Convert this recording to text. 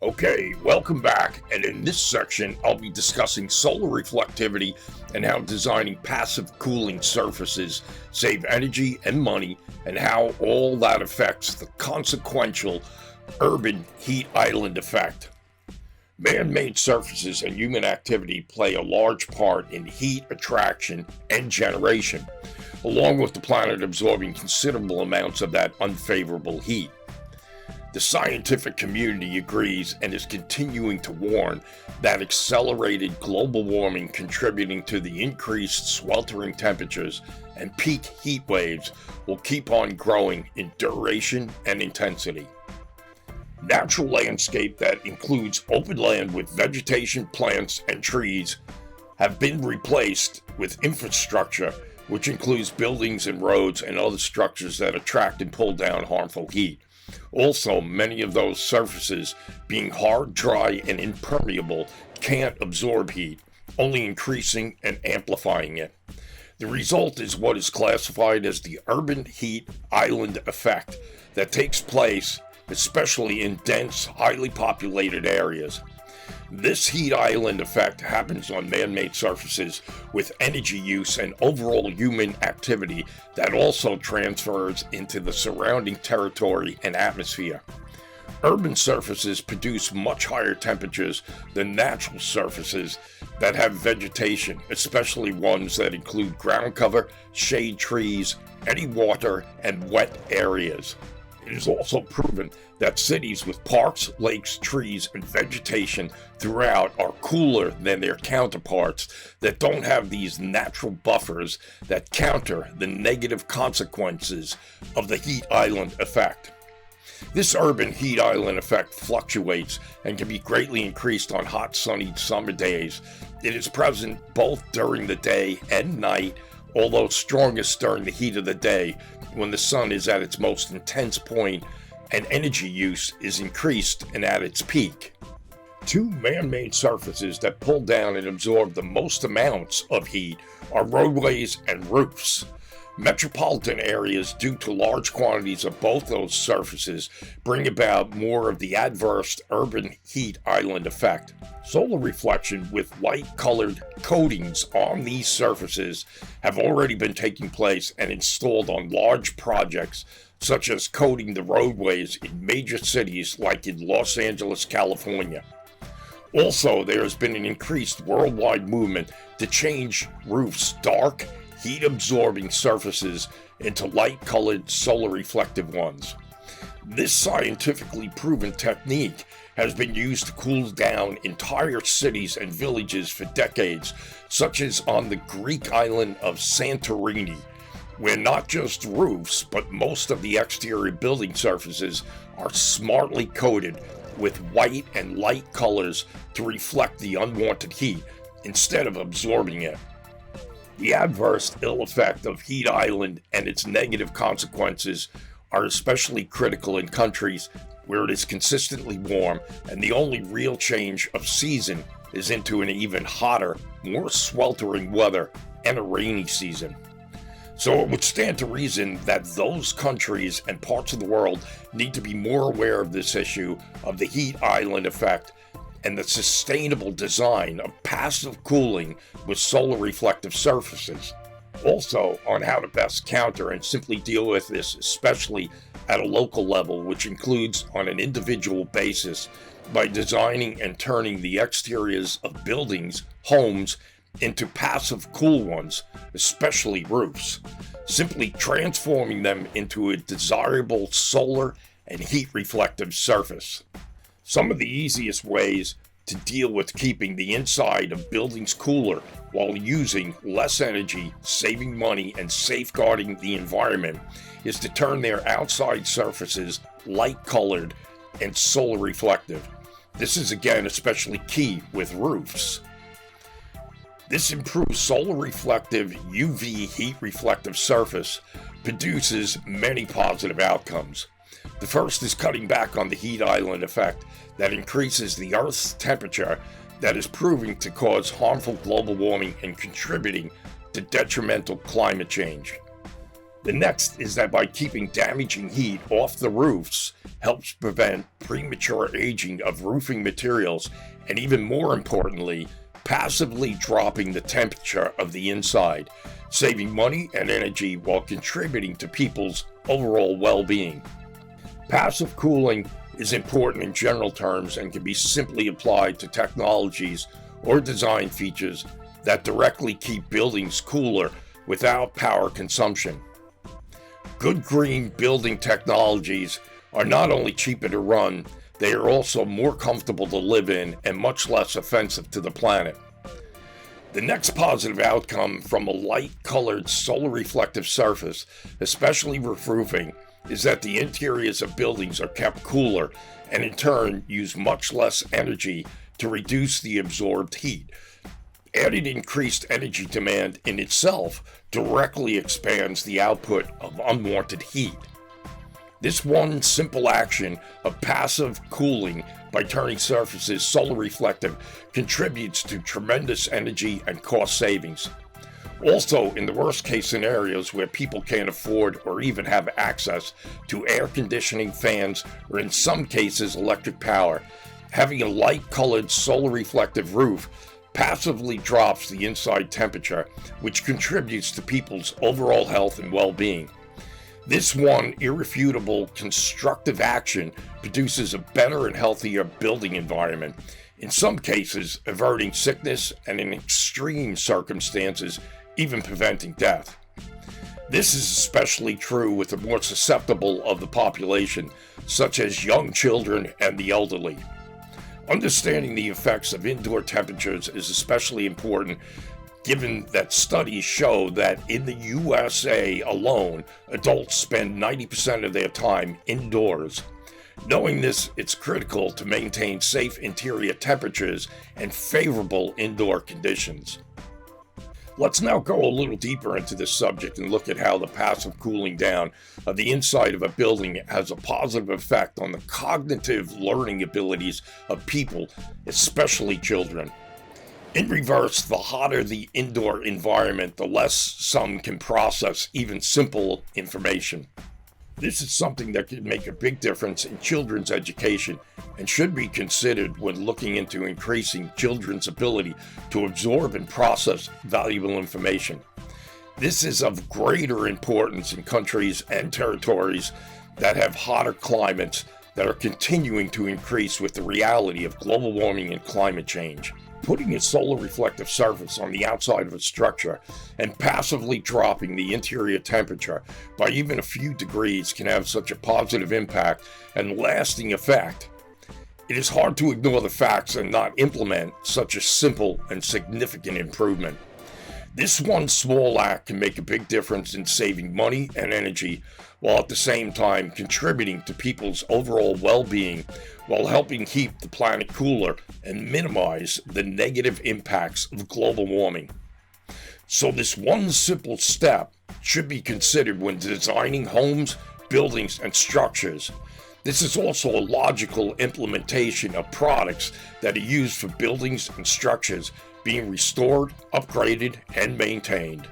Okay, welcome back, and in this section I'll be discussing solar reflectivity and how designing passive cooling surfaces save energy and money, and how all that affects the consequential urban heat island effect. Man-made surfaces and human activity play a large part in heat attraction and generation, along with the planet absorbing considerable amounts of that unfavorable heat. The scientific community agrees and is continuing to warn that accelerated global warming contributing to the increased sweltering temperatures and peak heat waves will keep on growing in duration and intensity. Natural landscape that includes open land with vegetation, plants, and trees have been replaced with infrastructure, which includes buildings and roads and other structures that attract and pull down harmful heat. Also, many of those surfaces, being hard, dry, and impermeable, can't absorb heat, only increasing and amplifying it. The result is what is classified as the urban heat island effect that takes place especially in dense, highly populated areas. This heat island effect happens on man-made surfaces with energy use and overall human activity that also transfers into the surrounding territory and atmosphere. Urban surfaces produce much higher temperatures than natural surfaces that have vegetation, especially ones that include ground cover, shade trees, any water, and wet areas. It is also proven that cities with parks, lakes, trees, and vegetation throughout are cooler than their counterparts that don't have these natural buffers that counter the negative consequences of the heat island effect. This urban heat island effect fluctuates and can be greatly increased on hot, sunny summer days. It is present both during the day and night, although strongest during the heat of the day when the sun is at its most intense point and energy use is increased and at its peak. Two man-made surfaces that pull down and absorb the most amounts of heat are roadways and roofs. Metropolitan areas, due to large quantities of both those surfaces, bring about more of the adverse urban heat island effect. Solar reflection with light-colored coatings on these surfaces have already been taking place and installed on large projects, such as coating the roadways in major cities like in Los Angeles, California. Also, there has been an increased worldwide movement to change roofs dark, heat-absorbing surfaces into light-colored solar-reflective ones. This scientifically proven technique has been used to cool down entire cities and villages for decades, such as on the Greek island of Santorini, where not just roofs, but most of the exterior building surfaces are smartly coated with white and light colors to reflect the unwanted heat instead of absorbing it. The adverse ill effect of heat island and its negative consequences are especially critical in countries where it is consistently warm and the only real change of season is into an even hotter, more sweltering weather and a rainy season. So it would stand to reason that those countries and parts of the world need to be more aware of this issue of the heat island effect and the sustainable design of passive cooling with solar reflective surfaces. Also, on how to best counter and simply deal with this, especially at a local level, which includes on an individual basis by designing and turning the exteriors of buildings, homes, into passive cool ones, especially roofs, simply transforming them into a desirable solar and heat reflective surface. Some of the easiest ways to deal with keeping the inside of buildings cooler while using less energy, saving money, and safeguarding the environment is to turn their outside surfaces light-colored and solar reflective. This is again especially key with roofs. This improved solar reflective UV heat reflective surface produces many positive outcomes. The first is cutting back on the heat island effect that increases the Earth's temperature that is proving to cause harmful global warming and contributing to detrimental climate change. The next is that by keeping damaging heat off the roofs helps prevent premature aging of roofing materials, and even more importantly, passively dropping the temperature of the inside, saving money and energy while contributing to people's overall well-being. Passive cooling is important in general terms and can be simply applied to technologies or design features that directly keep buildings cooler without power consumption. Good green building technologies are not only cheaper to run, they are also more comfortable to live in and much less offensive to the planet. The next positive outcome from a light-colored solar reflective surface, especially roof roofing, is that the interiors of buildings are kept cooler and in turn use much less energy to reduce the absorbed heat. Added increased energy demand in itself directly expands the output of unwanted heat. This one simple action of passive cooling by turning surfaces solar reflective contributes to tremendous energy and cost savings. Also, in the worst case scenarios where people can't afford or even have access to air conditioning, fans, or in some cases electric power, having a light-colored solar reflective roof passively drops the inside temperature, which contributes to people's overall health and well-being. This one irrefutable constructive action produces a better and healthier building environment, in some cases averting sickness and in extreme circumstances even preventing death. This is especially true with the more susceptible of the population, such as young children and the elderly. Understanding the effects of indoor temperatures is especially important given that studies show that in the USA alone, adults spend 90% of their time indoors. Knowing this, it's critical to maintain safe interior temperatures and favorable indoor conditions. Let's now go a little deeper into this subject and look at how the passive cooling down of the inside of a building has a positive effect on the cognitive learning abilities of people, especially children. In reverse, the hotter the indoor environment, the less some can process even simple information. This is something that could make a big difference in children's education and should be considered when looking into increasing children's ability to absorb and process valuable information. This is of greater importance in countries and territories that have hotter climates that are continuing to increase with the reality of global warming and climate change. Putting a solar reflective surface on the outside of a structure and passively dropping the interior temperature by even a few degrees can have such a positive impact and lasting effect. It is hard to ignore the facts and not implement such a simple and significant improvement. This one small act can make a big difference in saving money and energy, while at the same time contributing to people's overall well-being, while helping keep the planet cooler and minimize the negative impacts of global warming. So this one simple step should be considered when designing homes, buildings, and structures. This is also a logical implementation of products that are used for buildings and structures being restored, upgraded, and maintained.